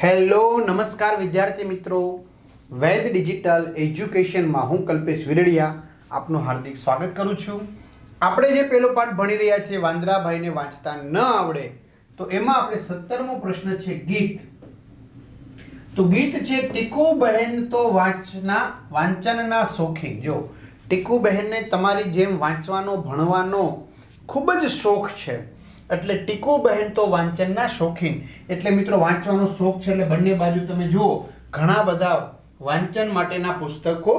Hello નમસ્કાર વિદ્યાર્થી મિત્રો, વૈદ ડિજિટલ એજ્યુકેશનમાં હું કલ્પેશ વિરડિયા આપનું હાર્દિક સ્વાગત કરું છું. આપણે જે પહેલો પાઠ ભણી રહ્યા છીએ વાંદરાભાઈને વાંચતા ન આવડે, તો એમાં આપણે 17મો પ્રશ્ન છે ગીત. તો ગીત છે ટીકુ બહેન તો વાંચનના શોખીન. જો ટીકુ બહેનને તમારી જેમ વાંચવાનો ભણવાનો ખૂબ જ શોખ છે, એટલે ટીકુ બહેન તો વાંચનના શોખીન. એટલે મિત્રો વાંચવાનો શોખ છે એટલે બંને બાજુ તમે જુઓ ઘણા બધા વાંચન માટેના પુસ્તકો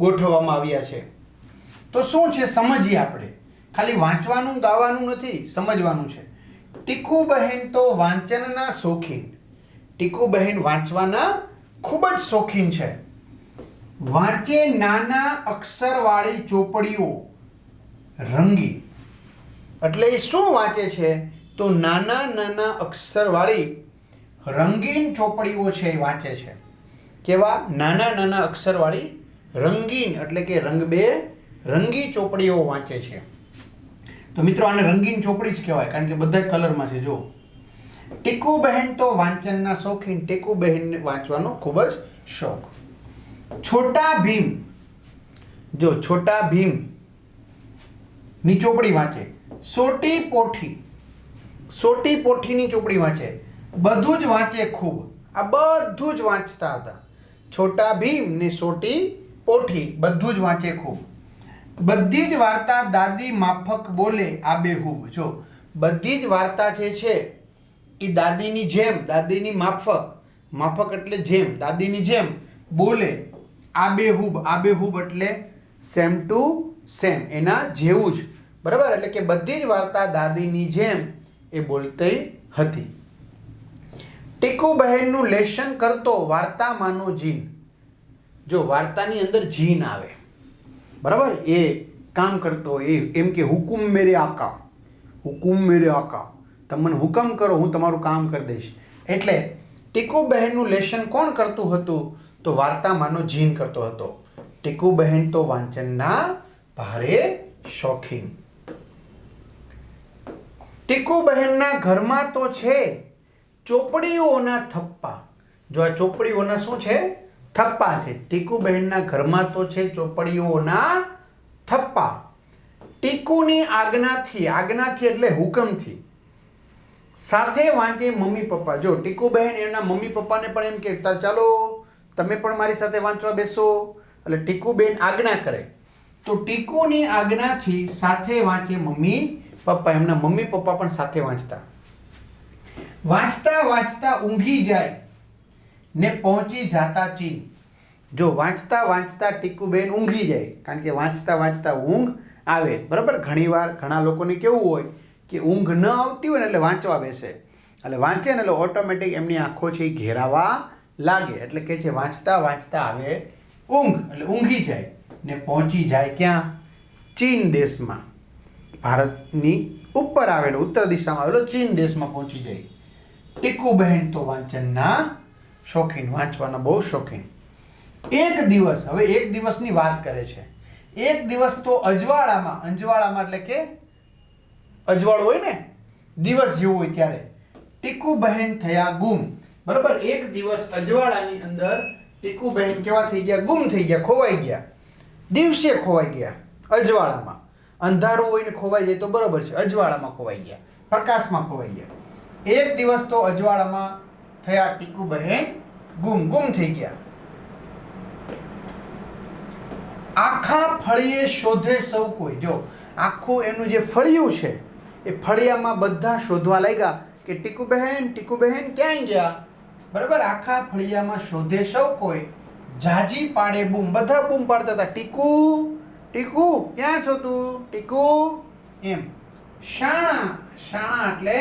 ગોઠવવામાં આવ્યા છે. તો શું છે સમજીએ આપણે. ખાલી વાંચવાનું ગાવાનું નથી, સમજવાનું છે. ટીકુ બહેન તો વાંચનના શોખીન. ટીકુ બહેન વાંચવાના ખૂબ જ શોખીન છે. વાંચે નાના અક્ષરવાળી ચોપડીઓ રંગી. એટલે એ શું વાંચે છે? તો નાના નાના અક્ષરવાળી રંગીન ચોપડીઓ છે એ વાંચે છે. કેવા? નાના નાના અક્ષરવાળી રંગીન, એટલે કે રંગી ચોપડીઓ વાંચે છે. તો મિત્રો આને રંગીન ચોપડી જ કહેવાય, કારણ કે બધા કલરમાં છે. જો ટીકુ બહેન તો વાંચનના શોખીન. ટીકુ બહેનને વાંચવાનો ખૂબ જ શોખ. છોટા ભીમ. જો છોટા ભીમ ની ચોપડી વાંચે. સોટી પોઠીની ચોપડી વાંચે. બધું જ વાંચે ખૂબ. આ બધું જ વાંચતા હતા. છોટા ભીમ ને સોટી પોઠી બધું જ વાંચે ખૂબ. બધી જ વાર્તા દાદી માફક બોલે આબેહૂબ. જો બધી જ વાર્તા જે છે એ દાદીની જેમ, દાદીની માફક એટલે જેમ, દાદીની જેમ બોલે આબેહૂબ. આબેહૂબ એટલે સેમ ટુ સેમ, એના જેવું જ. બરાબર? એટલે કે બધી જ વાર્તા દાદીની જેમ એ બોલતી હતી. ટીકુ બહેનનું લેશન કરતો વાર્તામાંનો જીન. જો વાર્તાની અંદર જીન આવે, બરાબર, એ કામ કરતો એ એમ કે હુકુમ મેરે આકા, તમે મને હુકમ કરો, હું તમારું કામ કરી દઈશ. એટલે ટીકુ બહેનનું લેશન કોણ કરતું હતું? તો વાર્તામાંનો જીન કરતો હતો. ટીકુ બહેન તો વાંચનના ભારે શોખીન. ટીકુ બહેનના ઘરમાં તો છે ચોપડીઓના થપ્પા. જો આ ચોપડીઓના શું છે? થપ્પા છે. ટીકુ બહેનના ઘરમાં તો છે ચોપડીઓના થપ્પા. ટીકુની આજ્ઞાથી એટલે હુકમથી સાથે વાંચે મમ્મી પપ્પા. જો ટીકુ બહેન એના મમ્મી પપ્પાને પણ એમ કે ચાલો તમે પણ મારી સાથે વાંચવા બેસો. એટલે ટીકુ બહેન આજ્ઞા કરે તો ટીકુની આજ્ઞાથી સાથે વાંચે મમ્મી પપ્પા. એમના મમ્મી પપ્પા પણ સાથે વાંચતા. વાંચતા ઊંઘી જાય ને પહોંચી જાતા ચીન. જો વાંચતા ટીકુબેન ઊંઘી જાય, કારણ કે વાંચતા ઊંઘ આવે. બરાબર? ઘણીવાર ઘણા લોકોને કેવું હોય કે ઊંઘ ન આવતી હોય ને એટલે વાંચવા બેસે. એટલે વાંચે ને એટલે ઓટોમેટિક એમની આંખો છે એ ઘેરાવા લાગે. એટલે કે છે વાંચતા આવે ઊંઘ, એટલે ઊંઘી જાય ને પહોંચી જાય ક્યાં? ચીન દેશમાં. ભારતની ઉપર આવેલો, ઉત્તર દિશામાં આવેલો ચીન દેશમાં પહોંચી જાય. ટીકુ બહેન તો વાંચનના શોખીન, વાંચવાના બહુ શોખીન. એક દિવસની વાત કરે છે. એક દિવસ તો અંજવાળામાં એટલે કે અજવાળું હોય ને, દિવસ જેવું હોય ત્યારે ટીકુ બહેન થયા ગુમ. બરાબર? એક દિવસ અજવાળાની અંદર ટીકુ બહેન કેવા થઈ ગયા? ગુમ થઈ ગયા, ખોવાઈ ગયા. દિવસે ખોવાઈ ગયા અજવાળામાં. અંધારું હોય ને ખોવાઈ જાય તો બરોબર છે, અજવાળામાં ખોવાઈ ગયા, પ્રકાશમાં ખોવાઈ ગયા. એક દિવસ તો અજવાળામાં થયા ટીકુ બહેન ગુમ થઈ ગયા. આખા ફળીએ શોધે સૌ કોઈ. જો આખું એનું જે ફળિયું છે એ ફળિયામાં બધા શોધવા લાગ્યા કે ટીકુ બહેન ક્યાંય ગયા. બરાબર? આખા ફળિયામાં શોધે સૌ કોઈ. જાજી પાડે બૂમ. બધા બૂમ પાડતા હતા, ટીકુ ક્યાં છો તું? ટીકુ એમ. શાણા એટલે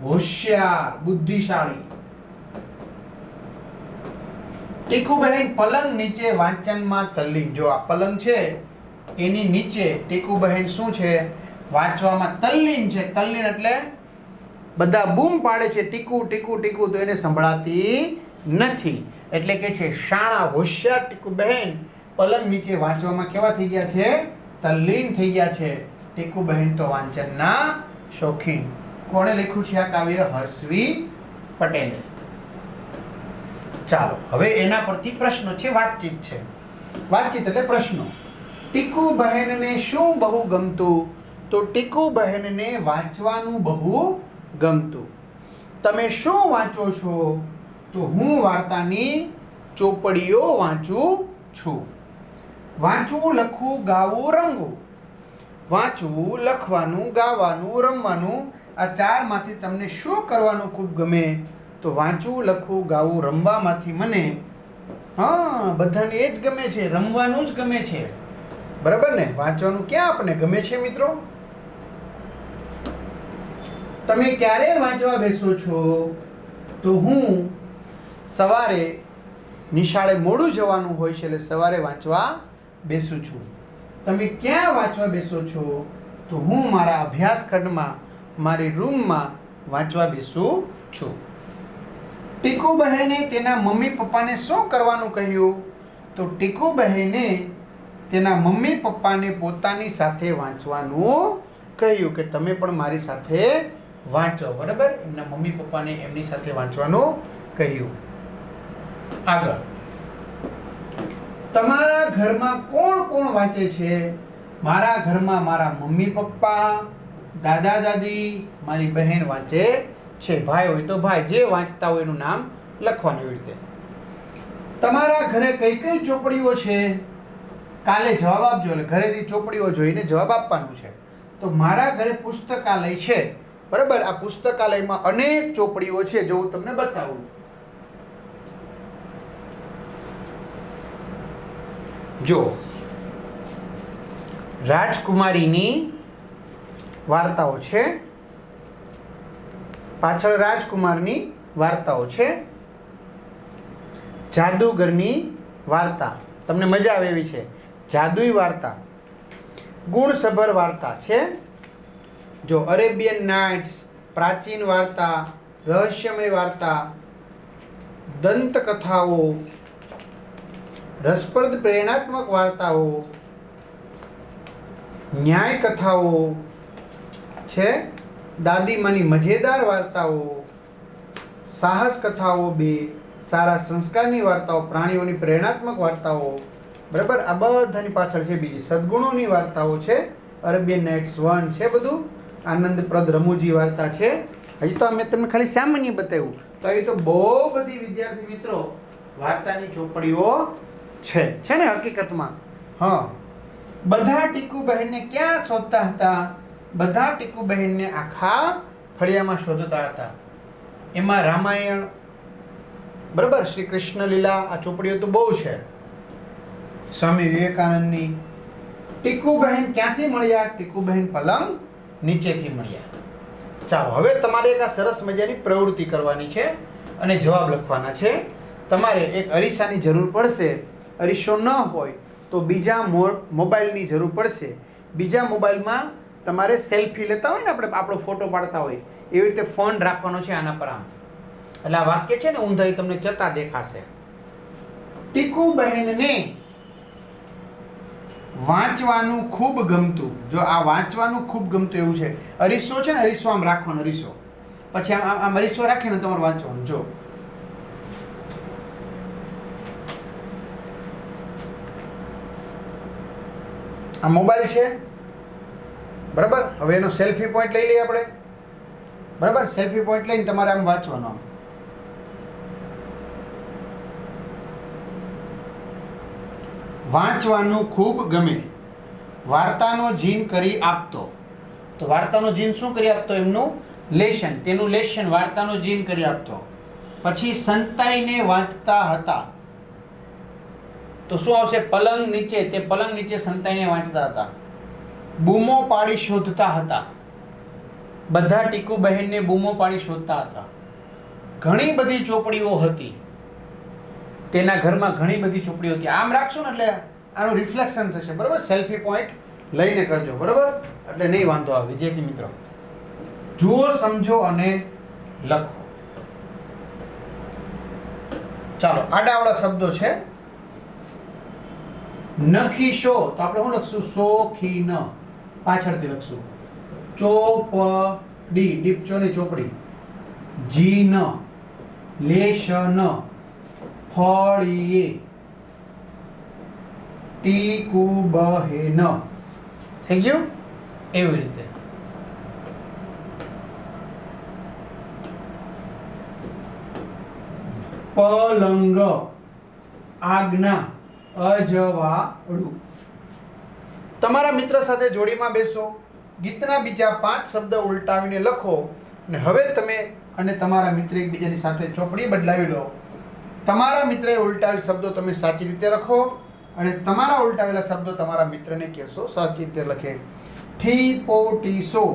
હોશિયાર, બુદ્ધિશાળી. ટીકુ બહેન પલંગ નીચે વાંચનમાં તલ્લીન. જો આ પલંગ છે એની નીચે ટીકુ બહેન શું છે? વાંચવામાં તલ્લીન છે. તલ્લીન એટલે બધા બૂમ પાડે છે ટીકુ, તો એને સંભળાતી નથી. એટલે કે છે શાણા, હોશિયાર ટીકુ બહેન પલંગ નીચે વાંચવામાં કેવા થઈ ગયા છે? તલ્લીન થઈ ગયા છે. ટીકુ બહેન તો વાંચનના શોખીન. કોણે લખ્યું છે આ કાવ્ય? હર્ષવી પટેલે. ચાલો હવે એના પરથી પ્રશ્નો છે, વાતચીત છે. વાતચીત એટલે પ્રશ્નો. ટીકુ બહેનને શું બહુ ગમતું? તો ટીકુ બહેનને વાંચવાનું બહુ ગમતું. તમે શું વાંચો છો? તો હું વાર્તાની ચોપડીઓ વાંચું છું. વાંચવું, લખવું, ગાવું, રમવું. વાંચવું, લખવાનું, ગાવાનું, રમવાનું, આ ચારમાંથી તમને શું કરવાનું ખૂબ ગમે? તો વાંચવું, લખવું, ગાવું, રમવામાંથી મને બધાને એ જ ગમે છે, રમવાનું જ ગમે છે. બરાબર ને? વાંચવાનું ક્યાં આપણને ગમે છે મિત્રો? તમે ક્યારે વાંચવા બેસો છો? તો હું સવારે, નિશાળે મોડું જવાનું હોય છે એટલે સવારે વાંચવા બેસું છું. તમે ક્યાં વાંચવા બેસો છો? તો હું મારા અભ્યાસ ખંડમાં, મારી રૂમમાં વાંચવા બેસું છું. ટીકુ બહેને તેના મમ્મી પપ્પાને શું કરવાનું કહ્યું? તો ટીકુ બહેને તેના મમ્મી પપ્પાને પોતાની સાથે વાંચવાનું કહ્યું કે તમે પણ મારી સાથે વાંચો. બરાબર? એમના મમ્મી પપ્પાને એમની સાથે વાંચવાનું કહ્યું. આગળ, તમારા ઘરમાં કોણ કોણ વાંચે છે? મારા ઘરમાં મારા મમ્મી પપ્પા, દાદા દાદી, મારી બહેન વાંચે છે. ભાઈ હોય તો ભાઈ, જે વાંચતા હોય એનું નામ લખવાનું. એવી રીતે. તમારા ઘરે કઈ કઈ ચોપડીઓ છે? કાલે જવાબ આપજો, એટલે ઘરેથી ચોપડીઓ જોઈને જવાબ આપવાનું છે. તો મારા ઘરે પુસ્તકાલય છે. બરાબર? આ પુસ્તકાલયમાં અનેક ચોપડીઓ છે, જો હું તમને બતાવું. જો, રાજકુમારીની વાર્તાઓ છે, પાછળ રાજકુમારની વાર્તાઓ છે. જાદુગરની વાર્તા, તમને મજા આવે એવી છે, જાદુઈ વાર્તા. ગુણસભર વાર્તા છે. જો, અરેબિયન નાઇટ્સ, પ્રાચીન વાર્તા, રહસ્યમય વાર્તા, દંતકથાઓ, રસપ્રદ પ્રેરણાત્મક વાર્તાઓ, ન્યાય કથાઓ છે, દાદીમાની મજેદાર વાર્તાઓ, સાહસ કથાઓ, બે સારા સંસ્કારની વાર્તાઓ, પ્રાણીઓની પ્રેરણાત્મક વાર્તાઓ. બરાબર? આ બધાની પાછળ છે બીજી સદગુણોની વાર્તાઓ છે. અરેબિયન નાઇટ્સ 1 છે. બધું આનંદપ્રદ રમૂજી વાર્તા છે. હજી તો મેં તમને ખાલી સામાન્ય બતાવ્યું. તો એ તો બહુ બધી વિદ્યાર્થી મિત્રો વાર્તાની ચોપડીઓ છે ને હકીકતમાં. હા, બધા ટીકુ બહેનને ક્યાં શોધતા હતા? બધા ટીકુ બહેનને આખા ફળિયામાં શોધતા હતા. એમાં રામાયણ, બરાબર, શ્રી કૃષ્ણ લીલા, આ ચોપડીઓ તો બહુ છે. સ્વામી વિવેકાનંદની. ટીકુ બહેન ક્યાંથી મળ્યા? ટીકુ બહેન પલંગ નીચેથી મળ્યા. ચાલો, હવે તમારે એક આ સરસ મજાની પ્રવૃત્તિ કરવાની છે અને જવાબ લખવાના છે. તમારે એક અરીસાની જરૂર પડશે. અરીસો ન હોય તો બીજા મોબાઈલની જરૂર પડશે. બીજા મોબાઈલમાં તમારે સેલ્ફી લેતા હોય ને, આપણે આપણો ફોટો પાડતા હોય એવી રીતે ફોન રાખવાનો છે આના પર આમ. એટલે આ વાક્ય છે ને ઊંધાઈ તમને જતા દેખાશે. ટીકુ બહેનને વાંચવાનું ખૂબ ગમતું. જો આ વાંચવાનું ખૂબ ગમતું એવું છે. અરીસો છે ને, અરીસો આમ રાખવાનો, અરીસો પછી આમ આમ અરીસો રાખીને તમારે વાંચવાનું. જો, આ મોબાઈલ છે. બરાબર? હવે એનો સેલ્ફી પોઈન્ટ લઈ લઈએ આપણે. બરાબર? સેલ્ફી પોઈન્ટ લઈને તમારે આમ વાંચવાનું. આમ વાંચવાનું ખૂબ ગમે. વાર્તાનો જીન કરી આપતો. તો વાર્તાનો જીન શું કરી આપતો? એમનું લેશન, તેનું લેશન, વાર્તાનો જીન કરી આપતો. પછી સંતાઈને વાંચતા હતા. તો શું આવશે? પલંગ નીચે, તે પલંગ નીચે સંતાઈને વાંચતા હતા. બૂમો પાડી શોધતા હતા. બધા ટીકુ બહેનને બૂમો પાડી શોધતા હતા. ઘણી બધી ચોપડીઓ હતી. તેના ઘરમાં ઘણી બધી ચોપડીઓ હતી. આમ રાખશો ને એટલે આનું રિફ્લેક્શન થશે. બરાબર? સેલ્ફી પોઈન્ટ લઈને કરજો. બરાબર? એટલે નહીં વાંધો આવે. વિદ્યાર્થી મિત્રો, જુઓ, સમજો અને લખો. ચાલો, આડાવાળા શબ્દો છે. નખીશો, તો આપણે શું લખશું? શોખીન, પાછળથી લખશું. ચોપડી, ડીપચોની ચોપડી. જીન, લેશન, ફળીએ ટીકુ બહે ન. થઈ ગયું? એવી રીતે પલંગ આજ્ઞા અજવાળું. તમારા મિત્ર સાથે જોડીમાં બેસો, ગીતના બીજા 5 શબ્દ ઉલટાવીને લખો અને હવે તમે અને તમારા મિત્ર એકબીજાની સાથે ચોપડી બદલાવી લો. તમારા મિત્રએ ઉલટાવેલ શબ્દો તમે સાચી રીતે લખો અને તમારા ઉલટાવેલા શબ્દો તમારા મિત્રને કહેશો સાચી રીતે લખે. ઠી પોટી સો,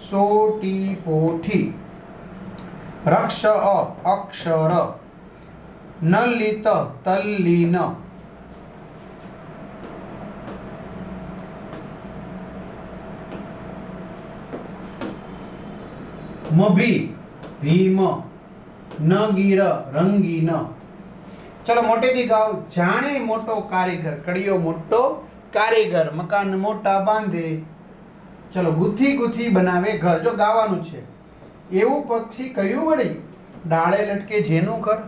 સો ટી પોઠી. રક્ષ અક્ષર, નલિત તલ્લીન. મભી ભીમ, નગીર રંગીન. ચલો મોટેથી ગાઓ. જાણે મોટો કારીગર, કડિયો મોટો કારીગર, મકાન મોટા બાંધે. ચલો ગુથી ગુથી બનાવે ઘર. જો ગાવાનું છે. એવું પક્ષી કયું વળી ડાળે લટકે જેનું ઘર?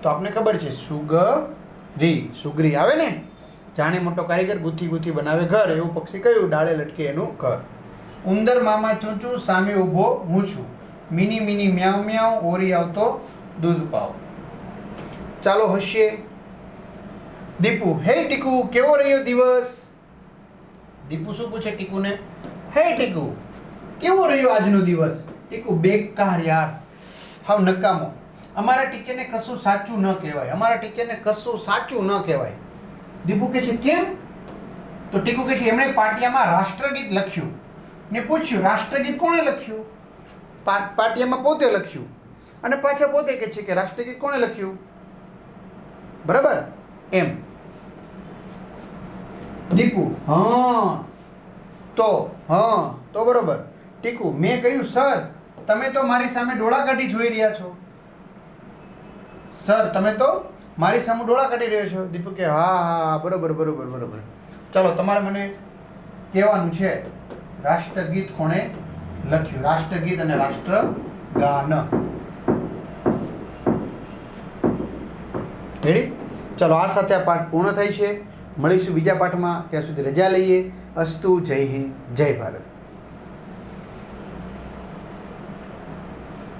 તો આપને ખબર છે સુગરી. સુગરી આવે ને. જાણે મોટો કારીગર ગુથી ગુથી બનાવે ઘર, એવું પક્ષી કયું ડાળે લટકે એનું ઘર? ઉંદર મામા ચૂંચું, સામે ઊભો હું છું. મિની મિની મ્યાઉ મ્યાઉ, ઓરી આવતો દૂધ પાવ. ચાલો હસીએ. દીપુ, હે ટીકુ કેવો રહ્યો દિવસ? દીપુ શું પૂછે ટીકુને? હે ટીકુ કેવો રહ્યો આજનો દિવસ? ટીકુ, બેકાર યાર, હાવ નકામો. અમારા ટીચરને કશું સાચું ન કહેવાય, અમારા ટીચરને કશું સાચું ન કહેવાય. દીપુ કહે છે કેમ? તો ટીકુ કહે છે એમણે પાટિયામાં રાષ્ટ્રગીત લખ્યું ને પૂછ્યું રાષ્ટ્રગીત કોણે લખ્યું? પાટિયામાં પોતે લખ્યું અને પાછા પોતે કહે છે કે રાષ્ટ્રગીત કોણે લખ્યું? બરાબર એમ. દીપુ, તો બરોબર. ટીકુ, મેં કહ્યું સર તમે તો મારી સામે ડોળા કાઢી જોઈ રહ્યા છો. સર તમે તો મારી સામે ડોળા કાઢી રહ્યો છો. દીપુ કે હા બરોબર બરોબર બરોબર. ચાલો તમારે મને કહેવાનું છે રાષ્ટ્રગીત કોણે લખ્યું? રાષ્ટ્રગીત અને રાષ્ટ્રગાન. રેડી? ચલો આ સાથે આ પાઠ પૂર્ણ થાય છે. મળીશું બીજા પાઠમાં. ત્યાં સુધી રજા લઈએ. અસ્તુ. જય હિન્દ, જય ભારત.